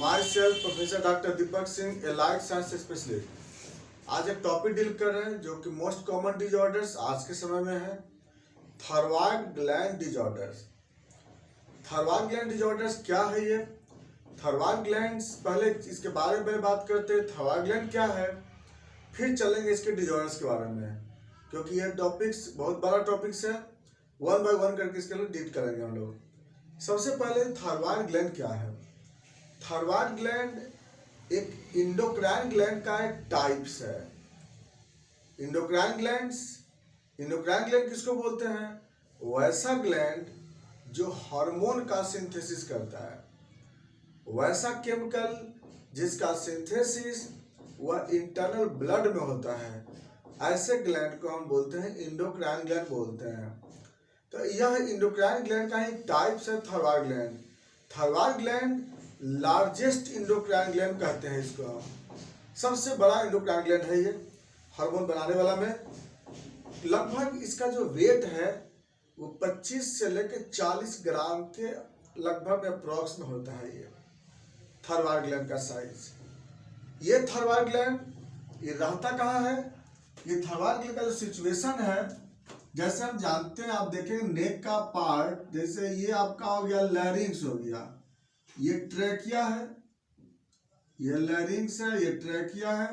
My self professor doctor Deepak Singh, allied science specialist. आज एक topic deal कर रहे हैं जो कि मोस्ट कॉमन डिजॉर्डर्स आज के समय में है, thyroid gland disorders. Thyroid gland disorders क्या है ये? थायराइड ग्लैंड, पहले इसके बारे में बात करते हैं, थायराइड ग्लैंड क्या है, फिर चलेंगे इसके डिजॉर्डर्स के बारे में, क्योंकि ये टॉपिक्स बहुत बड़ा टॉपिक्स है। वन बाय वन करके इसके लिए डील करेंगे हम लोग। सबसे पहले थायराइड ग्लैंड क्या है? थायराइड ग्लैंड एक इंडोक्राइन ग्लैंड का एक टाइप्स है। इंडोक्राइन ग्लैंड किसको बोलते हैं? वैसा ग्लैंड जो हार्मोन का सिंथेसिस करता है, वैसा केमिकल जिसका सिंथेसिस वह इंटरनल ब्लड में होता है, ऐसे ग्लैंड को हम बोलते हैं इंडोक्राइन ग्लैंड बोलते हैं। तो यह इंडोक्राइन ग्लैंड का एक टाइप्स है thyroid gland. Thyroid gland largest endocrine gland कहते हैं इसको, सबसे बड़ा इंडोक्राइन ग्लैंड है ये हार्मोन बनाने वाला में। लगभग इसका जो वेट है वो 25 से लेकर 40 ग्राम के लगभग अप्रॉक्स में होता है ये थायराइड ग्लैंड का साइज। ये थायराइड ग्लैंड ये रहता कहाँ है? ये थायराइड ग्लैंड का जो सिचुएशन है, जैसे हम जानते हैं, आप देखेंगे नेक का पार्ट, जैसे ये आपका हो गया लैरिंग्स हो गया, ये ट्रैकिया है, ये लैरिंग्स है, ये ट्रैकिया है।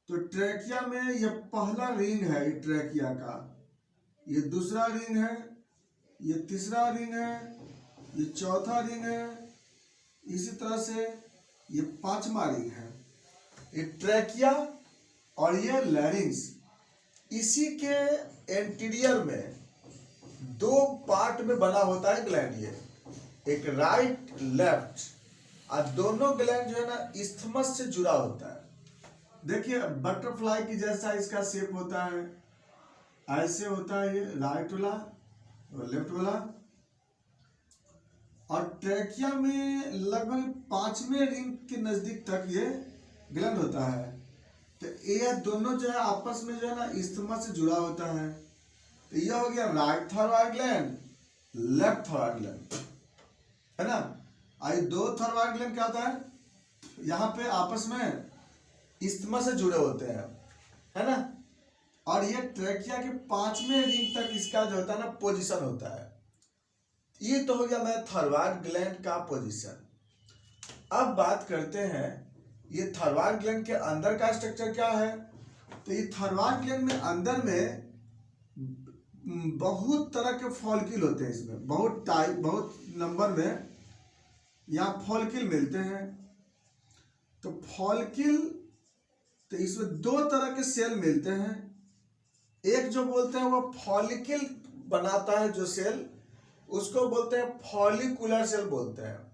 तो ट्रैकिया में ये पहला रिंग है ये ट्रैकिया का, ये दूसरा रिंग है, ये तीसरा रिंग है, ये चौथा रिंग है, इसी तरह से ये पांचवा रिंग है। ये ट्रैकिया और ये लैरिंग्स, इसी के एंटीरियर में दो पार्ट में बना होता है ग्लैंड, ये एक राइट लेफ्ट, और दोनों ग्लैंड जो है ना इस्थमस से जुड़ा होता है। देखिए बटरफ्लाई की जैसा इसका शेप होता है, ऐसे होता है ये राइट वाला और लेफ्ट वाला। और ट्रैकिया में लगभग 5वें रिंग के नजदीक तक ये ग्लैंड होता है। तो ये दोनों जो है आपस में जो है ना इस्थमस से जुड़ा होता है। तो यह हो गया right thyroid gland, left thyroid gland, है ना। आई दो थायराइड ग्लैंड क्या होता है, यहाँ पे आपस में इस्थमस से जुड़े होते हैं, है ना। और ये ट्रैकिया के 5वें रिंग तक इसका जो होता है ना पोजीशन होता है। ये तो हो गया मैं थायराइड ग्लैंड का पोजीशन। अब बात करते हैं ये थायराइड ग्लैंड के अंदर का स्ट्रक्चर क्या है। तो ये थायराइड ग्लैंड में अंदर में बहुत तरह के फॉलिकल होते हैं, इसमें बहुत टाइप, बहुत नंबर में यहाँ फॉलिकल मिलते हैं। तो फॉलिकल, तो इसमें दो तरह के सेल मिलते हैं। एक जो बोलते हैं वो फॉलिकल बनाता है जो सेल, उसको बोलते हैं फॉलिकुलर सेल बोलते हैं।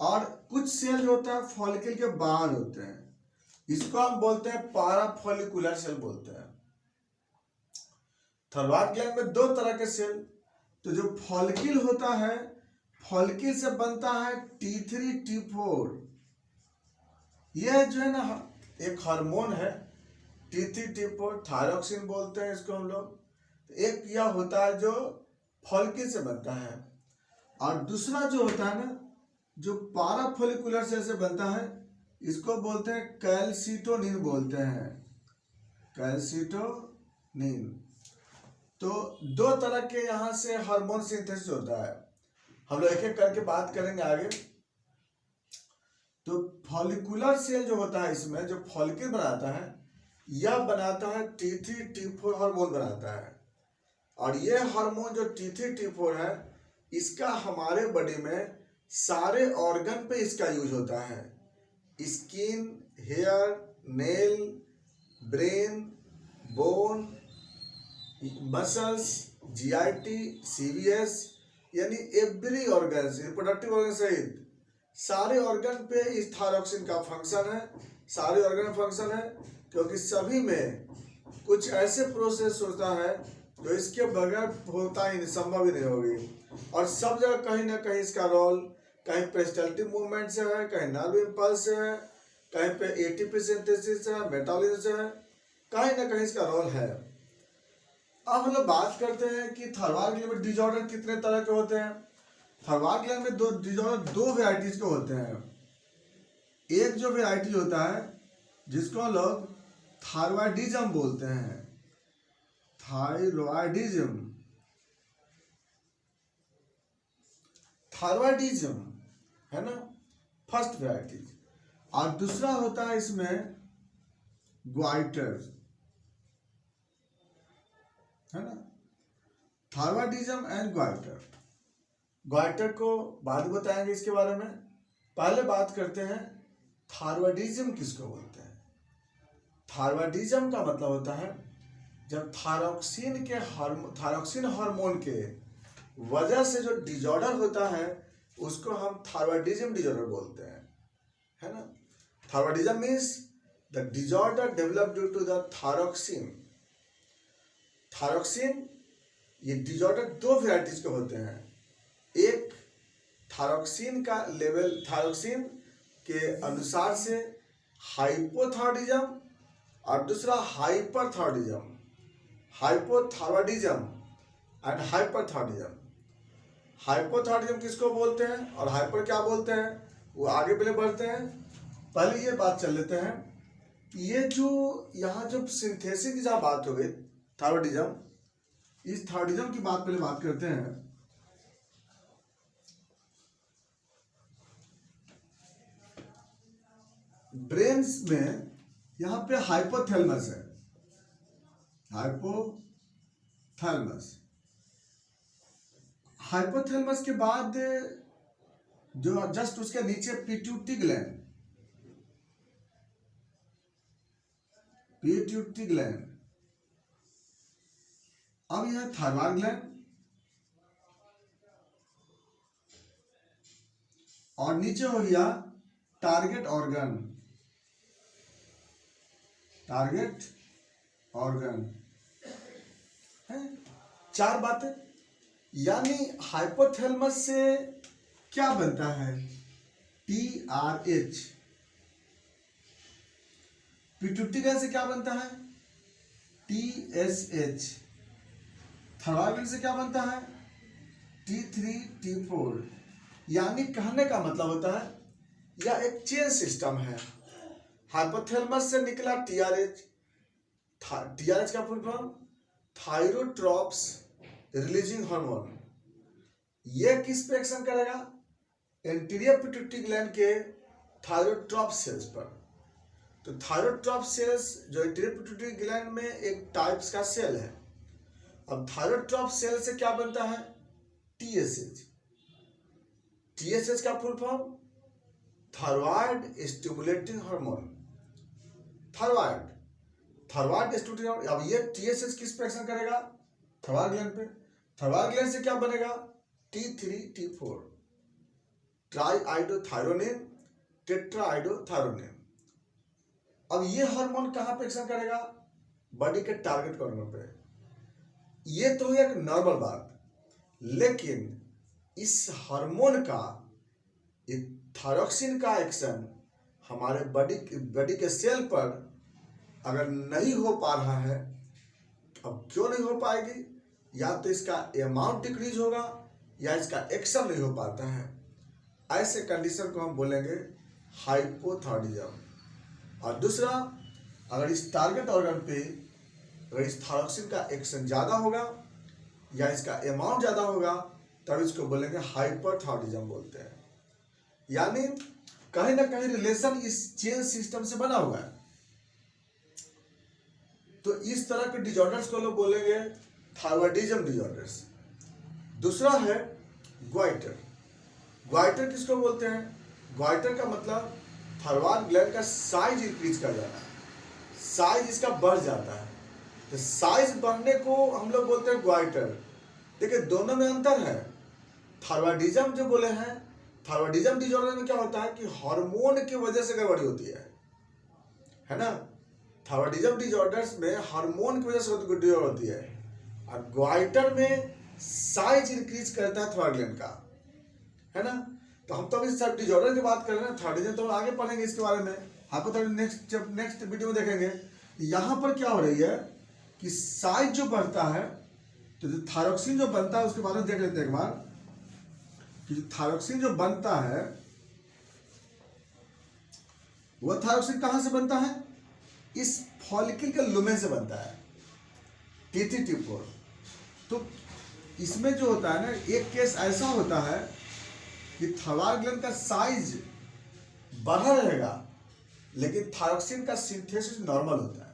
और कुछ सेल जो होता है फॉलिकल के बाहर होते हैं, इसको हम बोलते हैं पाराफॉलिकुलर सेल बोलते हैं। थायराइड ग्लैंड में दो तरह के सेल, तो जो फॉलिकल होता है, फॉलिकल से बनता है T3 T4। यह जो है ना एक हार्मोन है T3 T4, थायरोक्सिन बोलते हैं इसको हम लोग। एक यह होता है जो फॉलिकल से बनता है, और दूसरा जो होता है ना जो पाराफॉलिकुलर सेल से बनता है, इसको बोलते हैं कैल्सिटोनिन बोलते हैं, कैल्सिटोनिन। तो दो तरह के यहाँ से हार्मोन सिंथेसिस होता है, हम लोग एक एक करके बात करेंगे आगे। तो फॉलिकुलर सेल जो होता है, इसमें जो फॉलिकल बनाता है, यह बनाता है T3 T4 हार्मोन बनाता है। और ये हार्मोन जो T3 T4 है, इसका हमारे बॉडी में सारे ऑर्गन पे इसका यूज होता है। Skin, hair, nail, brain, bone, muscles, GIT, CVS, यानी एवरी ऑर्गन, रिप्रोडक्टिव ऑर्गन सहित सारे ऑर्गन पे इस थायरोक्सिन का फंक्शन है, सारे ऑर्गन में फंक्शन है, क्योंकि सभी में कुछ ऐसे प्रोसेस होता है जो इसके बगैर होता ही नहीं, संभव ही नहीं होगी। और सब जगह कहीं ना कहीं इसका रोल, कहीं पेरिस्टाल्टिक मूवमेंट से है, कहीं नर्व इम्पल्स से है, कहीं पे एटीपी सिंथेसिस से है, मेटाबॉलिज्म से है, कहीं ना कहीं इसका रोल है। अब हम लोग बात करते हैं कि थायराइड ग्लैंड डिजॉर्डर कितने तरह के होते हैं। थायराइड ग्लैंड में दो डिजॉर्डर दो वेराइटीज के होते हैं। एक जो वेराइटी होता है जिसको हम लोग थायरॉयडिज्म बोलते हैं, थायरॉयडिज्म, थायरॉयडिज्म है ना, फर्स्ट वेराइटी। और दूसरा होता है इसमें ग्वाइटर, है ना, थायरॉयडिज्म एंड ग्वाइटर। ग्वाइटर को बाद में बताएंगे इसके बारे में, पहले बात करते हैं थायरॉयडिज्म किसको बोलते हैं। थायरॉयडिज्म का मतलब होता है जब थायरॉक्सिन हार्मोन के वजह से जो डिजॉर्डर होता है उसको हम थायरॉयडिज्म डिजॉर्डर बोलते हैं, है ना। Thyroidism means the disorder develop due to the thyroxine. Thyroxine, ये डिजॉर्डर दो वेराइटीज के होते हैं। एक थायरॉक्सिन का लेवल, थायरॉक्सिन के अनुसार से हाइपोथायरॉयडिज्म, और दूसरा hyperthyroidism, hypothyroidism and hyperthyroidism. Hypothyroidism किसको बोलते हैं और हाइपर क्या बोलते हैं वो आगे पहले बढ़ते हैं। पहले ये बात चल लेते हैं, ये जो यहाँ जो सिंथेसिस की जहाँ बात हो गई थायरॉयडिज्म, इस थायरॉयडिज्म की पहले बात करते हैं। ब्रेन्स में यहाँ पे हाइपोथैलेमस है, हाइपोथैलेमस। हाइपोथैलेमस के बाद जो जस्ट उसके नीचे पिट्यूटरी ग्लैंड, पिट्यूटरी ग्लैंड। अब यह थायरॉयड ग्लैंड, और नीचे हो गया टारगेट ऑर्गन, टारगेट ऑर्गन है। चार बातें, यानी हाइपोथैलेमस से क्या बनता है, TRH। पिट्यूटरी ग्लैंड से क्या बनता है, TSH। थायरॉयड ग्लैंड से क्या बनता है, T3 T4। यानी कहने का मतलब होता है यह एक चेन सिस्टम है। हाइपोथैलेमस से निकला TRH, TRH का full form thyrotrophs releasing hormone. ये किस पे एक्शन करेगा, एंटीरियर पिट्यूटरी ग्लैंड के थायरोट्रॉप सेल्स पर। तो थायरोट्रॉप सेल्स जो एंटीरियर पिट्यूटरी ग्लैंड में एक टाइप्स का सेल है। अब थायरोट्रॉप सेल से क्या बनता है, TSH। TSH का full form thyroid stimulating hormone, thyroid, thyroid stimulating. अब ये TSH किस पे एक्शन करेगा, थायरॉयड ग्लैंड पे। थायरॉयड ग्लैंड से क्या बनेगा, T3 T4, ट्राईआइडोथायरोनिन, टेट्राआइडोथायरोनिन। अब ये हार्मोन कहां पे एक्शन करेगा, बॉडी के टारगेट ऑर्गन पे। ये तो एक नॉर्मल बात, लेकिन इस हार्मोन का, थायरॉक्सिन का एक्शन हमारे बॉडी के सेल पर अगर नहीं हो पा रहा है, अब क्यों नहीं हो पाएगी, या तो इसका अमाउंट डिक्रीज होगा या इसका एक्शन नहीं हो पाता है। ऐसे कंडीशन को हम बोलेंगे हाइपोथायरॉयडिज्म। और दूसरा, अगर इस टारगेट ऑर्गन पे अगर इस थायरॉक्सिन का एक्शन ज़्यादा होगा या इसका अमाउंट ज़्यादा होगा तब इसको बोलेंगे हाइपरथायरॉयडिज्म बोलते हैं। यानी कहीं ना कहीं रिलेशन इस चेन सिस्टम से बना हुआ है। तो इस तरह के डिजॉर्डर्स को लोग बोलेंगे थायरॉयडिज्म डिजॉर्डर्स। दूसरा है ग्वाइटर। ग्वाइटर किसको बोलते हैं, ग्वाइटर का मतलब थायरॉयड ग्लैंड का साइज इंक्रीज कर जाना है, साइज इसका बढ़ जाता है। तो साइज बढ़ने को हम लोग बोलते हैं ग्वाइटर। देखिए दोनों में अंतर है। थायरॉयडिज्म जो बोले हैं, थायरॉयडिज्म डिजॉर्डर में क्या होता है कि हार्मोन की वजह से गड़बड़ी होती है ना। थायरॉयडिज्म डिजॉर्डर्स में हार्मोन की वजह से गड़बड़ी होती है, और ग्वाइटर में साइज इंक्रीज करता है थायरॉयड ग्लैंड का, है ना। तो हम तो अभी सब डिजॉर्डर की बात कर रहे हैं, थायरॉयडिज्म तो हम आगे पढ़ेंगे इसके बारे में, हाइपोथायरॉयडिज्म नेक्स्ट वीडियो में देखेंगे। यहाँ पर क्या हो रही है कि साइज जो बढ़ता है, तो जो थायरॉक्सिन जो बनता है उसके बारे में देख लेते हैं एक बार, कि थायरोक्सिन जो बनता है वह थायरोक्सिन कहां से बनता है? इस फॉलिकल के लुमेन से बनता है, T3 T4। तो इसमें जो होता है ना, एक केस ऐसा होता है कि थायरॉइड ग्लैंड का साइज बढ़ा रहेगा लेकिन थायरोक्सिन का सिंथेसिस नॉर्मल होता है,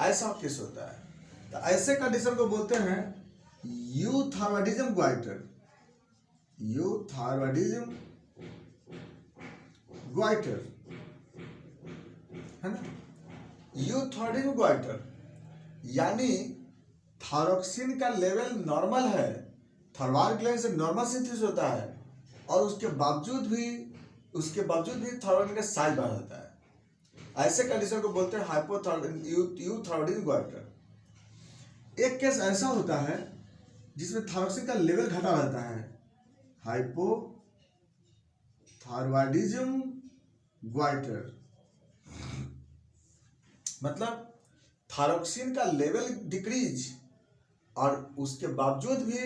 ऐसा केस होता है। तो ऐसे कंडीशन को बोलते हैं यूथायरॉयडिज्म ग्वाइटर। यूथायरॉयडिज्म ग्वाइटर है ना, यूथायरॉयडिज्म ग्वाइटर, यानी थायरोक्सिन का लेवल नॉर्मल है, थायरॉइड ग्लैंड से नॉर्मल सिंथेसिस होता है और उसके बावजूद भी थायरॉइड का साइज बढ़ जाता है। ऐसे कंडीशन को बोलते हैं यूथायरॉयडिज्म ग्वाइटर। एक केस ऐसा होता है जिसमें थायरोक्सिन का लेवल घटा रहता है, हाइपोथायरॉयडिज्म ग्वाइटर। मतलब थायरोक्सिन का लेवल डिक्रीज और उसके बावजूद भी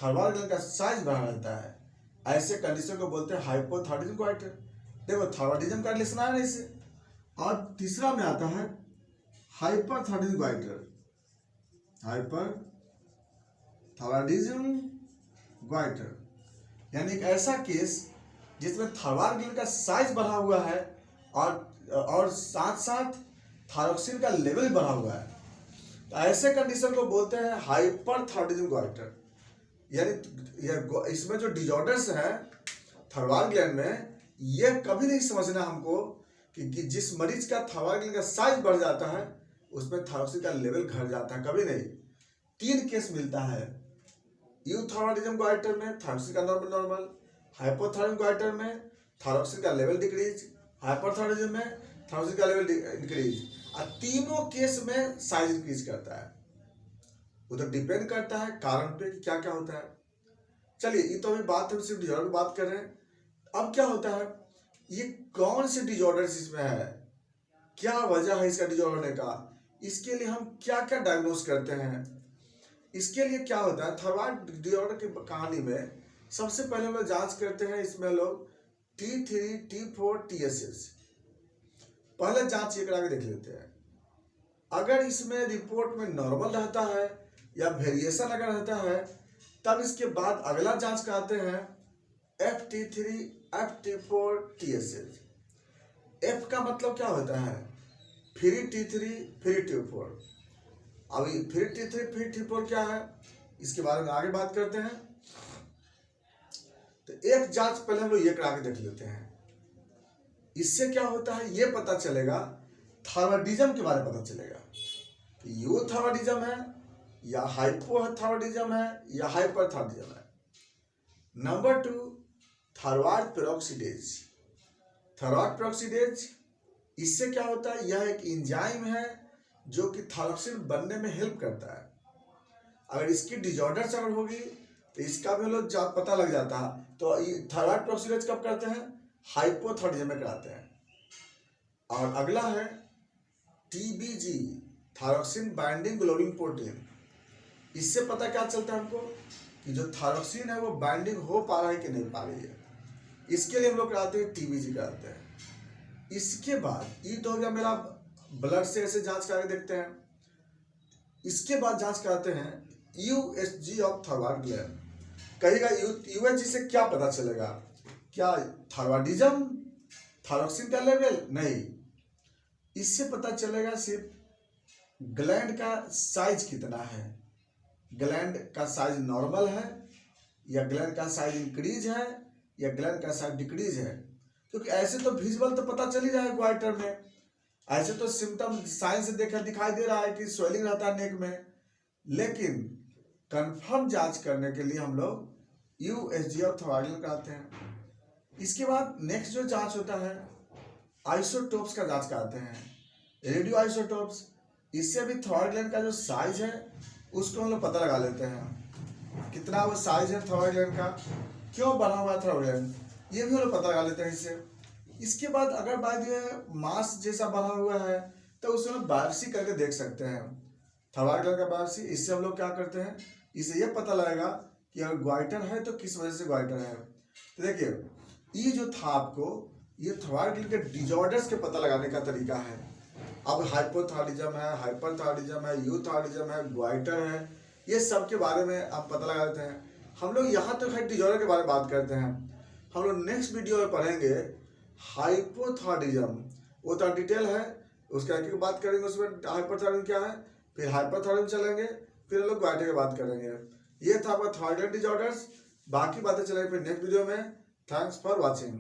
थायरॉइड ग्लैंड का साइज बढ़ा रहता है, ऐसे कंडीशन को बोलते हैं हाइपोथायरॉयडिज्म ग्वाइटर। देखो थायरॉयडिज्म का रिलेशन आया ना इससे। और तीसरा में आता है हाइपरथायरॉयडिज्म ग्वाइटर। हाइपरथायरॉयडिज्म ग्वाइटर यानी एक ऐसा केस जिसमें थायरॉइड ग्लैंड का साइज बढ़ा हुआ है और साथ साथ थायरोक्सिन का लेवल बढ़ा हुआ है, तो ऐसे कंडीशन को बोलते हैं हाइपरथायरॉयडिज्म ग्वाइटर। यानी इसमें जो डिजॉर्डर्स हैं थायरॉइड ग्लैंड में, ये कभी नहीं समझना हमको कि जिस मरीज का थायरॉइड ग्लैंड का साइज बढ़ जाता है उसमें थायरोक्सिन का लेवल घट जाता है, कभी नहीं। 3 केस मिलता है यूथायरॉयडिज्म ग्वाइटर में, थायरोक्सिन का नॉर्मल, हाइपोथायरॉयडिज्म ग्वाइटर में थायरोक्सिन का लेवल डिक्रीज, हाइपरथायरॉयडिज्म में थायरोक्सिन का लेवल इंक्रीज। और तीनों केस में साइज इंक्रीज करता है। उधर डिपेंड करता है कारण पे कि क्या क्या होता है। चलिए, ये तो अभी बात है सिर्फ डिजॉर्डर बात कर रहे हैं। अब क्या होता है, ये कौन से डिजॉर्डर्स इसमें है, क्या वजह है इसका डिजॉर्डर होने का, इसके लिए हम क्या क्या डायग्नोस करते हैं। इसके लिए क्या होता है, थायरॉइड डिजॉर्डर की कहानी में सबसे पहले हम लोग जांच करते हैं, इसमें लोग T3 T4 TSH पहले जांच ये करा के देख लेते हैं। अगर इसमें रिपोर्ट में नॉर्मल रहता है या वेरिएशन अगर रहता है, तब इसके बाद अगला जांच कराते हैं FT3 FT4 TSH। F का मतलब क्या होता है, फ्री T3 फ्री T4। अभी फ्री T3 फ्री T4 क्या है, इसके बारे में आगे बात करते हैं। तो एक जांच पहले हम लोग ये करा के देख लेते हैं। इससे क्या होता है ये पता चलेगा, थायरॉयडिज्म के बारे में पता चलेगा कि यूथायरॉयडिज्म है या हाइपोथायरॉयडिज्म है या हाइपरथायरॉयडिज्म है। Number 2, thyroid peroxidase. Thyroid peroxidase, इससे क्या होता है, यह एक एंजाइम है जो कि थायरोक्सिन बनने में हेल्प करता है। अगर इसकी डिजॉर्डर्स अगर होगी तो इसका भी हम लोग पता लग जाता है। तो थायरॉइड पेरोक्सीडेज कब करते हैं, हाइपोथायरॉयडिज्म में कराते हैं। और अगला है TBG, thyroxine binding globulin protein. इससे पता क्या चलता है हमको कि जो थायरोक्सिन है वो बाइंडिंग हो पा रहा है कि नहीं पा रही है। इसके लिए हम लोग कराते हैं TBG कराते हैं। इसके बाद ये तो हो गया मेरा ब्लड से ऐसे जांच करके देखते हैं। इसके बाद जांच कराते हैं USG ऑफ थायरॉइड ग्लैंड। कहेगा USG से क्या पता चलेगा, क्या थायरॉयडिज्म, थायरोक्सिन का लेवल, नहीं। इससे पता चलेगा सिर्फ ग्लैंड का साइज कितना है, ग्लैंड का साइज नॉर्मल है या ग्लैंड का साइज इंक्रीज है या ग्लैंड का साइज डिक्रीज है। क्योंकि ऐसे तो विजुअल तो पता चल ही रहा है ग्वाइटर में, ऐसे तो सिम्टम साइन से दिखाई दे रहा है कि स्वेलिंग रहता है नेक में, लेकिन कंफर्म जांच करने के लिए हम लोग USG ऑफ थायरॉइड कराते हैं। इसके बाद नेक्स्ट जो जांच होता है आइसोटोप्स का जांच कराते हैं, रेडियो आइसोटोप्स। इससे भी थायरॉइड ग्लैंड का जो साइज है उसको हम लोग पता लगा लेते हैं, कितना वो साइज है थायरॉइड ग्लैंड का, क्यों बना हुआ है थायरॉइड ग्लैंड, ये भी हम लोग पता लगा लेते हैं इससे। इसके बाद अगर बाय द मास जैसा बना हुआ है तो उसमें बायोप्सी करके देख सकते हैं, थायरॉइड ग्लैंड का बायोप्सी। इससे हम लोग क्या करते हैं, इससे ये पता लगेगा कि अगर ग्वाइटर है तो किस वजह से ग्वाइटर है। तो देखिए ये जो था आपको, ये थॉइड ग्लैंड के डिजॉर्डर्स के पता लगाने का तरीका है। अब हाइपोथायरॉयडिज्म है, हाइपरथायरॉयडिज्म है, यूथायरॉयडिज्म है, ग्वाइटर है, ये सब के बारे में आप पता लगा देते हैं। हम लोग यहाँ तक है डिजॉर्डर के बारे में बात करते हैं। हम लोग नेक्स्ट वीडियो में पढ़ेंगे हाइपोथायरॉयडिज्म, वो तो डिटेल है, उसके आगे की बात करेंगे, उसमें हाइपरथायरॉयडिज्म क्या है, फिर हाइपरथायरॉयडिज्म चलेंगे, फिर हम लोग ग्वाइटर की बात करेंगे। ये था आपका थॉइड ग्लैंड डिजॉर्डर्स, बाकी बातें चलेंगे फिर नेक्स्ट वीडियो में। Thanks for watching.